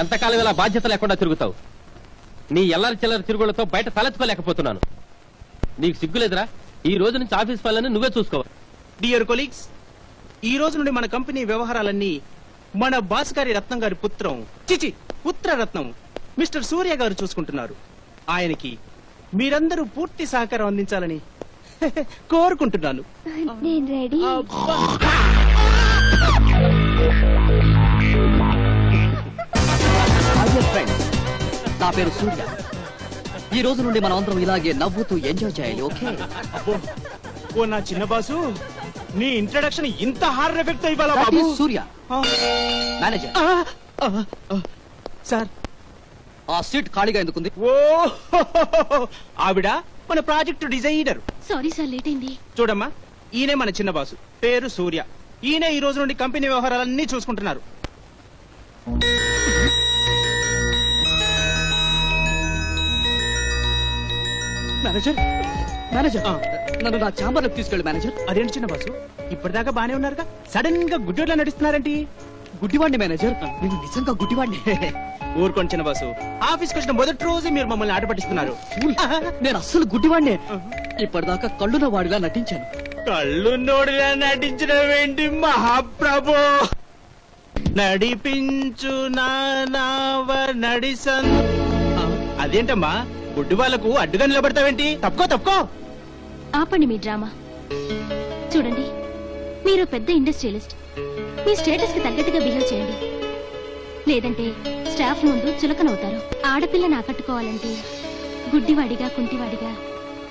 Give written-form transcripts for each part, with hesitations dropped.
ఎంతకాలం ఇలా బాధ్యత లేకుండా తిరుగుతావు? నీ ఎల్లరి చిల్లర తిరుగులతో బయట తలెత్తుకోలేకపోతున్నాను. నీకు సిగ్గులేదురా? ఈ రోజు నుంచి ఆఫీస్ పనులను నువ్వే చూసుకో. డియర్ కొలీగ్స్, ఈ రోజు నుండి మన కంపెనీ వ్యవహారాలన్నీ మన బాస్ గారి రత్నం గారి పుత్రరత్నం మిస్టర్ సూర్య గారు చూసుకుంటున్నారు. ఆయనకి మీరందరూ పూర్తి సహకారం అందించాలని కోరుకుంటున్నాను. నేను రెడీ. నా పేరు సూర్య. ఈ రోజు నుండి మనం అందరం ఇలాగే నవ్వుతూ ఎంజాయ్ చేయాలి. ఓకే? ఓ నా చిన్న బాసు, నీ ఇంట్రడక్షన్ ఇంత హార్డ్ ఎఫెక్ట్ ఇవ్వాలా బాబు? సూర్య మేనేజర్. సార్, ఆ సీట్ ఖాళీగా ఎందుకుంది? ఓ ఆవిడ మన project designer. Sorry sir, late అయింది. చూడమ్మా, ఈయనే మన చిన్న బాసు, పేరు సూర్య. ఈయన ఈ రోజు నుండి కంపెనీ వ్యవహారాలన్నీ చూసుకుంటున్నారు. మేనేజర్, మేనేజర్, నన్ను నా ఛాంబర్ లోకి తీసుకెళ్ళి మేనేజర్. అదేంటి చిన్న బాసు, ఇప్పటిదాకా బానే ఉన్నారుగా, సడన్ గా గుడ్డోట్లా నడుస్తున్నారంటే? గుడ్డివాడిని మేనేజర్, నేను నిజంగా గుడ్డివాడిని. ఊరుకోండి చిన్న బాసు, ఆఫీస్కి వచ్చిన మొదటి రోజు మీరు మమ్మల్ని ఆట పట్టిస్తున్నారు. నేను అస్సలు గుడ్డివాడిని. ఇప్పటిదాకా కళ్ళున వాడిలా నటించాను. కళ్ళున్నోడిలా నటించడం ఏంటి మహాప్రభు? నడిపించు నావ నడిసన్. అదేంటమ్మా, గుడ్డి వాళ్లకు అడ్డుగా నిలబడతావేంటి? తప్పుకో. ఆపండి మీ డ్రామా. చూడండి, మీరు పెద్ద ఇండస్ట్రియలిస్ట్. మీ స్టేటస్ కి తగ్గట్టుగా బిహేవ్ చేయండి, లేదంటే స్టాఫ్ ముందు చులకనవుతారు. ఆడపిల్లని ఆకట్టుకోవాలంటే గుడ్డివాడిగా కుంటివాడిగా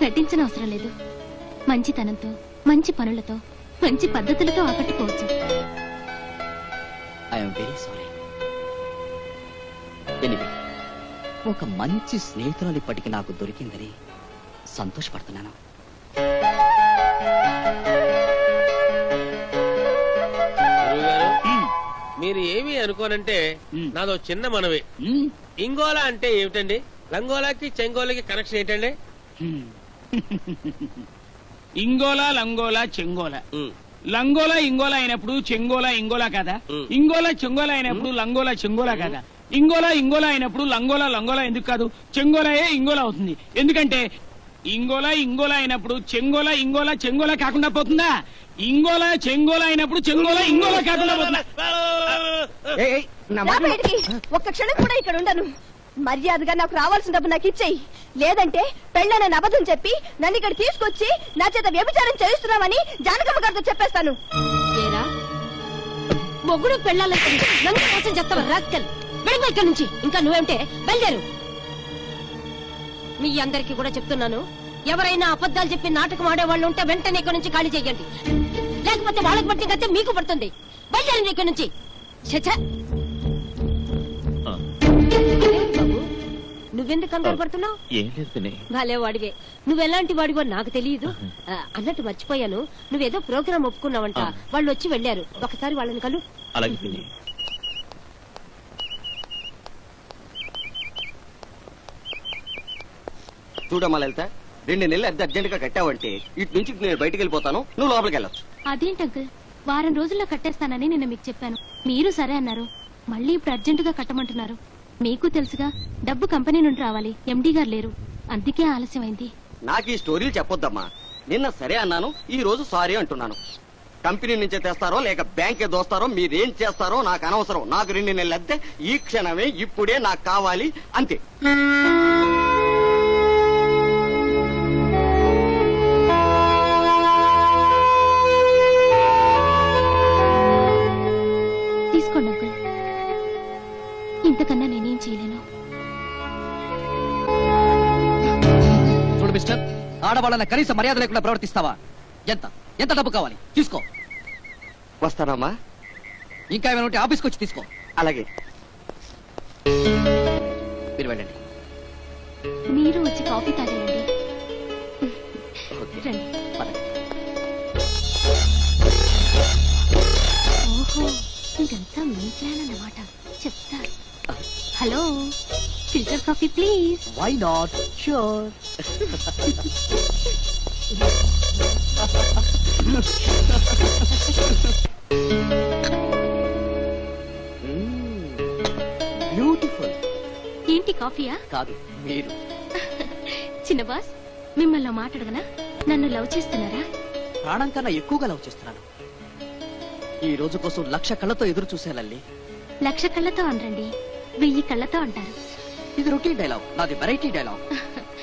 నటించిన అవసరం లేదు. మంచితనంతో, మంచి పనులతో, మంచి పద్ధతులతో ఆకట్టుకోవచ్చు. I am very sorry. ఎనివే, ఒక మంచి స్నేహితురాలు ఇప్పటికి నాకు దొరికిందని సంతోషపడుతున్నాను. మీరు ఏమి అనుకోనంటే నాదో చిన్న మనవి. ఇంగోలా అంటే ఏమిటండి? లంగోలాకి చెంగోలాకి కనెక్షన్ ఏంటండి? ఇంగోలా, లంగోలా, చెంగోలా. లంగోలా ఇంగోలా అయినప్పుడు చెంగోలా ఇంగోలా కదా? ఇంగోలా చెంగోలా అయినప్పుడు లంగోలా చెంగోలా కదా? ఇంగోలా అయినప్పుడు లంగోలా ఎందుకు కాదు? చెంగోలాయే ఇంగోలా అవుతుంది. ఎందుకంటే ఇంగోలా అయినప్పుడు చెంగోలా చెంగోలా కాకుండా పోతుందా? చెంగోలా అయినప్పుడు చెంగోలా ఇంగోలా కాకుండా పోతుందా? ఒక్క క్షణం కూడా ఇక్కడ ఉండను. మర్యాదగా నాకు రావాల్సిన డబ్బు నాకు ఇచ్చేయి, లేదంటే పెళ్ళని అబద్ధం చెప్పి నన్ను ఇక్కడ తీసుకొచ్చి నా చేత వ్యభిచారం చేయిస్తున్నామని జానకమ్మ గారితో చెప్పేస్తాను. మొగుడు పెళ్ళాలని నన్ను కోసం చెప్తావా రాస్కల్? వెళ్ళిపో ఇక్కడ నుంచి. ఇంకా నువ్వేంటే బయలుదేరు. మీ అందరికీ కూడా చెప్తున్నాను, ఎవరైనా అబద్ధాలు చెప్పి నాటకం ఆడేవాళ్ళు ఉంటే వెంటనే ఇక్కడ నుంచి ఖాళీ చేయండి, లేకపోతే వాళ్ళకి పట్టిన గతే మీకు పడుతుంది. బయలుదేరండి ఇక్కడ నుంచి. బాబు, నువ్వెందుకు కంగారు పడుతున్నావు? భలే వాడివే. నువ్వెలాంటి వాడివో నాకు తెలియదు. అన్నట్టు మర్చిపోయాను, నువ్వేదో ప్రోగ్రామ్ ఒప్పుకున్నావంట. వాళ్ళు వచ్చి వెళ్ళారు, ఒకసారి వాళ్ళని కలు. చూడమ్మా లలిత, 2 నెలలు అర్జెంట్ గా కట్టావంటే ఇటు నుంచి నేను బయటకు వెళ్ళిపోతాను, నువ్వు లోపలికి వెళ్ళొచ్చు. అదేంటి అంకుల్, వారం రోజుల్లో కట్టేస్తానని నిన్న మీకు చెప్పాను, మీరు సరే అన్నారు. మళ్ళీ ఇప్పుడు అర్జెంటుగా కట్టమంటున్నారు. మీకు తెలుసుగా, డబ్బు కంపెనీ నుండి రావాలి, ఎండీ గారు లేరు, అందుకే ఆలస్యమైంది. నాకు ఈ స్టోరీలు చెప్పొద్దమ్మా. నిన్న సరే అన్నాను, ఈ రోజు సారీ అంటున్నాను. కంపెనీ నుంచే తెస్తారో లేక బ్యాంకే దోస్తారో మీరేం చేస్తారో నాకు అనవసరం. నాకు 2 నెలలు అద్దె ఈ క్షణమే ఇప్పుడే నాకు కావాలి, అంతే. తీసుకోండి అంకుల్, ఇంతకన్నా నేనేం చేయలేను. చూడు మిస్టర్, ఆడవాళ్ళని కనీస మర్యాద లేకుండా ప్రవర్తిస్తావా? ఎంత డబ్బు కావాలి తీసుకో. వస్తానమ్మా. ఇంకా ఏమైనా ఉంటే ఆఫీస్కి వచ్చి తీసుకో. అలాగే. మీరు వెళ్ళండి. మీరు వచ్చి కాఫీ తాగండి. ఓహో, ఇదంతా మీ ప్లాన్ అన్నమాట. చెప్తా. Hello, filter coffee please. Why not? Sure. Beautiful. ఏంటి కాఫీయా? కాదు, మీరు. చిన్న బాస్, మిమ్మల్ని మాట్లాడగనా? నన్ను లవ్ చేస్తున్నారా? ప్రాణం కన్నా ఎక్కువగా లవ్ చేస్తున్నాను. ఈ రోజు కోసం 1,00,000 కళ్ళతో ఎదురు చూసే లల్లి. 1,00,000 కళ్ళతో అనరండి, 1000 కళ్ళతో అంటారు. ఇది రొటీన్ డైలాగ్, నాది వెరైటీ డైలాగ్.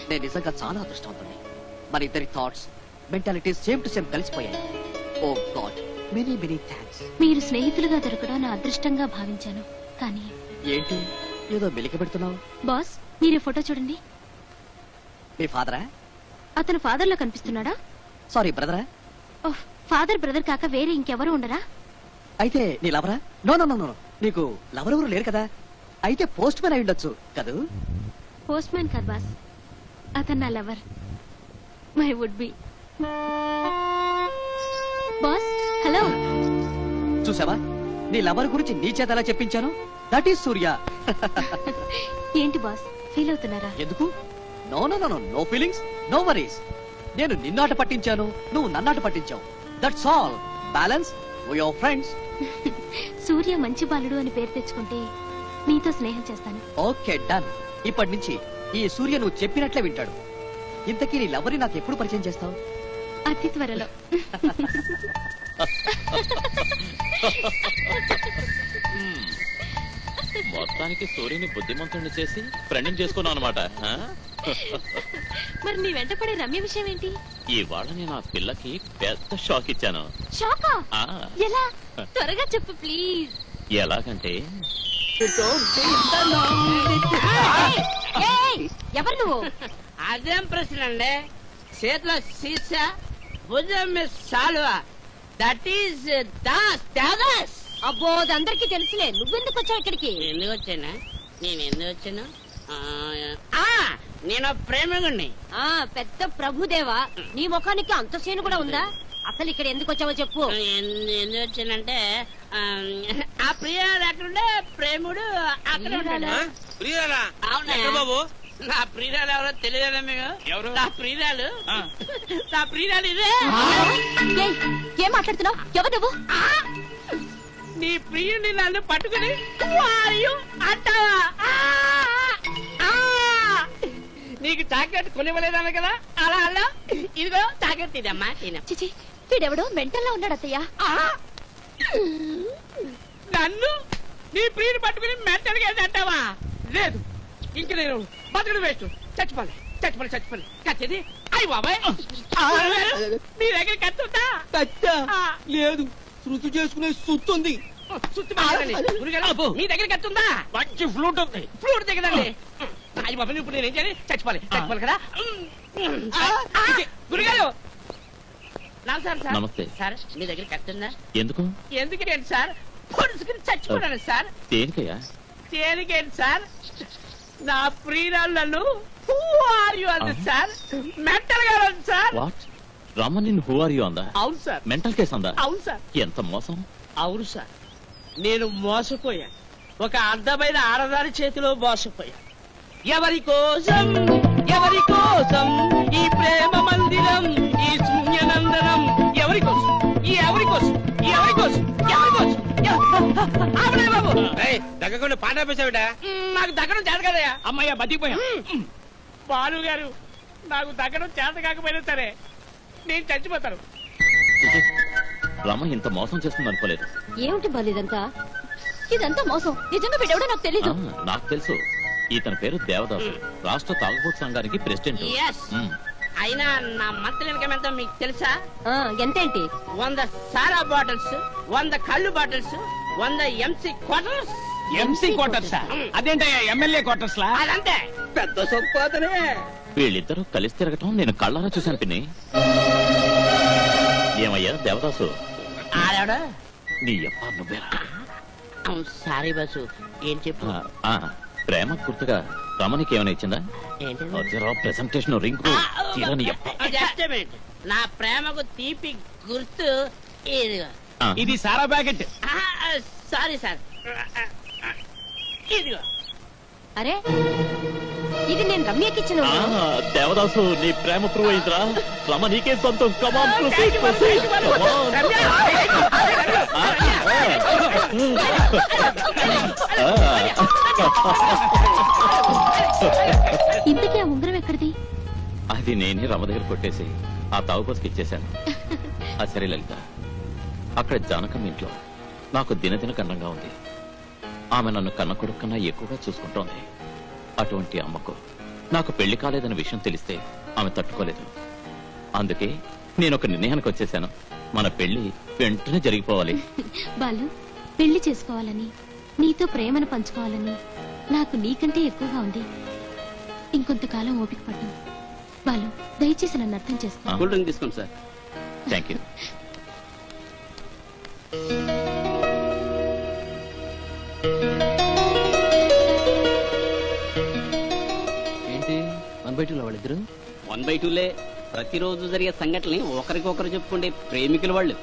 నేను నిజంగా చాలా అదృష్టవంతుని. మన ఇద్దరి thoughts, mentalities same to same కలిసిపోయాయి. Oh God, many many thanks. మీరు స్నేహితులుగా దొరకడం నా అదృష్టంగా భావించాను. కానీ ఏంటి ఏదో మెలిక పెడుతున్నావు? బాస్, మీరు ఫోటో చూడండి. మీ ఫాదరా? అతను ఫాదర్ లా కనిపిస్తున్నాడా? సారీ, బ్రదరా? ఓహ్, ఫాదర్ బ్రదర్ కాక వేరే ఇంకెవరు ఉండరా? అయితే నీ లవరా? నో నో నో నో, నీకు లవరెవరు లేరు కదా. అయితే పోస్ట్ మ్యాన్ అయి ఉండొచ్చు కదూ? పోస్ట్ మ్యాన్ కాదు బాస్, అతను నా lover, my would be. Boss, hello. చూసావా, నీ లవర్ గురించి నీ చేత ఎలా చెప్పించాను? దట్ ఈస్ సూర్య. ఏంటి బాస్, ఫీల్ అవుతున్నారా? ఎందుకు? No no no no, no feelings, no worries. నేను నిన్నాట పట్టించాను, నువ్వు నన్నాట పట్టించావు. That's all. Balance, we are friends. Surya మంచి బాలుడు అని పేరు తెచ్చుకుంటే నీతో స్నేహం చేస్తాను. Okay, done. ఇప్పటి నుంచి ఈ సూర్య నువ్వు చెప్పినట్లే వింటాడు. ఇంతకీ నీ లవర్ని నాకు ఎప్పుడు పరిచయం చేస్తావు? అతి త్వరలో. మొత్తానికి సూర్యుని బుద్ధిమంతుడిని చేసి ఫ్రెండ్ చేసుకున్నావు అనమాట. మరి నీ వెంట పడే రమ్య విషయం ఏంటి? ఇవాళ నేను ఆ పిల్లకి పెద్ద షాక్ ఇచ్చాను. షాకా? ఆ, ఎలా? త్వరగా చెప్పు ప్లీజ్. ఎలాగంటే ఎవరు నువ్వు? అదేం ప్రశ్న అండి? చేతిలో సీసా, భుజం మీద సాలువా, దట్ ఈస్ దాస్ దాదాస్. అబ్బో, అందరికి తెలుసులే. నువ్వెందుకు వచ్చావు ఇక్కడికి? ఎందుకు వచ్చానా? నేను ఎందుకు వచ్చాను? నేను ప్రేమికుణ్ణి. పెద్ద ప్రభుదేవా, నీ ముఖానికి అంత సీను కూడా ఉందా? అసలు ఇక్కడ ఎందుకు వచ్చావో చెప్పు. ఎందుకు వచ్చానంటే ఆ ప్రియురాలు ఎక్కడుండే ప్రేముడు అక్కడ ఉంటాడు. అవునా బాబు? నా ప్రియురాలు ఎవరో తెలియదా మీకు? ఎవరు? నా ప్రియురాలు, నా ప్రియురాలు ఇదే. ఏం మాట్లాడుతున్నావు? ఎవరు నువ్వు? నీ ప్రియుడిని నన్ను పట్టుకుని అంటావా? నీకు చాక్లెట్ కొనివ్వలేదన్న కదా, అలా అలా ఇదిగో చాక్లెట్ తినమ్మా, తిన. చిచి, వీడెవడో మెంటల్లో ఉన్నాడు అత్తయ్య. నన్ను నీ ప్రియుని పట్టుకుని మెంటల్గా అంటావా? లేదు, ఇంక నేను బతుకుడు వేస్ట్. చచ్చిపోలే చచ్చిపోలే చచ్చిపోలే. కచ్చేది అయ్యి బాబాయ్, మీ దగ్గర కత్తుందా? లేదు, శృతి చేసుకునే సుత్తుంది. మీ దగ్గర కత్తుందా? మంచి ఫ్లూట్ ఉంది. ఫ్లూట్ దగ్గరండి. అయ్యి బాబాయ్, ఇప్పుడు నేనేం చేయాలి? చచ్చిపోలే చచ్చిపోలే కదా. గురుగారు నమస్కారం సార్. నమస్తే సార్, మీ దగ్గర కత్తుందా? ఎందుకు? ఎందుకేంటి సార్? పొడుచుకుని చచ్చిపోయాను సార్. దేనికయ్యా? దేనికేంటి సార్? నా ప్రియురాలు నన్ను సార్ మెంటల్ గా ఉంది sir. What? Ramani who are you అందా? అవును సార్. మెంటల్ కేసు అందా? అవును సార్. ఎంత మోసం! అవును సార్, నేను మోసపోయాను. ఒక అందమైన ఆడదాని చేతిలో మోసపోయాను. ఎవరి కోసం ఎవరి కోసం ఈ ప్రేమ మందిరం, ఈ శూన్యనందనం? ఎవరి కోసం ఎవరి కోసం ఎవరి కోసం ఎవరి కోసం? బాబు దగ్గకుండా పాట ఆపేసావిట. నాకు దగ్గరం చేత కదయా. అమ్మయ్య, బతికిపోయా. బాలు గారు, నాకు దగ్గరం చేత కాకపోయినా సరే నేను చచ్చిపోతాను. రమ ఇంత మోసం చేస్తుంది అనుకోలేదు. ఏమిటి బాలు ఇదంతా? ఇదంతా మోసం. నిజంగా వీడెవడో నాకు తెలీదు. నాకు తెలుసు. ఇతని పేరు దేవదాసు, రాష్ట్ర తాగుబోతు సంఘానికి ప్రెసిడెంట్. Yes. అయినా నా మంత్లీ ఇన్కమ్ ఎంతో మీకు తెలుసా? ఎంతేంటి? 100 సారా బాటిల్స్, 100 కళ్ళు bottles, 100 MC quarters. MC quarters? అదేంటయ్యా ఎమ్మెల్యే క్వార్టర్స్ లా? అదంతే. పెద్ద సంపాదనే. వీళ్ళిద్దరూ కలిసి తిరగటం నేను కళ్ళారా చూశాను పిన్ని. ఏమయ్యా దేవదాసు? ఆడాడా? నీ అప్ప నువ్వేరా? సారీ బస్సు, ఏం చెప్పు? ప్రేమ గుర్తుగా రమణికి ఏమైనా ఇచ్చిందా? ప్రెసెంటేషన్ రింగ్ తీరని నా ప్రేమకు తీపి గుర్తు ఇదిగో. ఇది సారా ప్యాకెట్. సారీ సార్, ఇదిగో. అరే, ఇది నేను రమ్యకి ఇచ్చిన. దేవదాసు, నీ ప్రేమ ప్రూవ్ అయిందిరా. రమ నీకే సొంతం. కమాన్, ఇంతకీ ఆ ఉంగరం ఎక్కడిది? అది నేనే రమ దగ్గర కొట్టేసి ఆ తాగుబోతుకి ఇచ్చేశాను. ఆ సరే లలిత, అక్కడ జానకమ్మ ఇంట్లో నాకు దినదిన కన్నంగా ఉంది. ఆమె నన్ను కన్న కొడుకు కన్నా ఎక్కువగా చూసుకుంటోంది. అటువంటి అమ్మకు నాకు పెళ్లి కాలేదన్న విషయం తెలిస్తే ఆమె తట్టుకోలేదు. అందుకే నేను ఒక నిర్ణయానికి వచ్చేశాను. మన పెళ్లి వెంటనే జరిగిపోవాలి. బాలు, పెళ్లి చేసుకోవాలని, నీతో ప్రేమను పంచుకోవాలని నాకు నీకంటే ఎక్కువగా ఉంది. ఇంకొంతకాలం ఓపిక పట్టు బాలు. దయచేసి నన్ను అర్థం చేసుకో. కూల్ డ్రింక్ తీసుకోండి సార్. Thank you. ఏంటి 1/2 వాళ్ళిద్దరు? 1/2 ప్రతిరోజు జరిగే సంఘటనని ఒకరికొకరు చెప్పుకుంటే ప్రేమికుల వాళ్ళు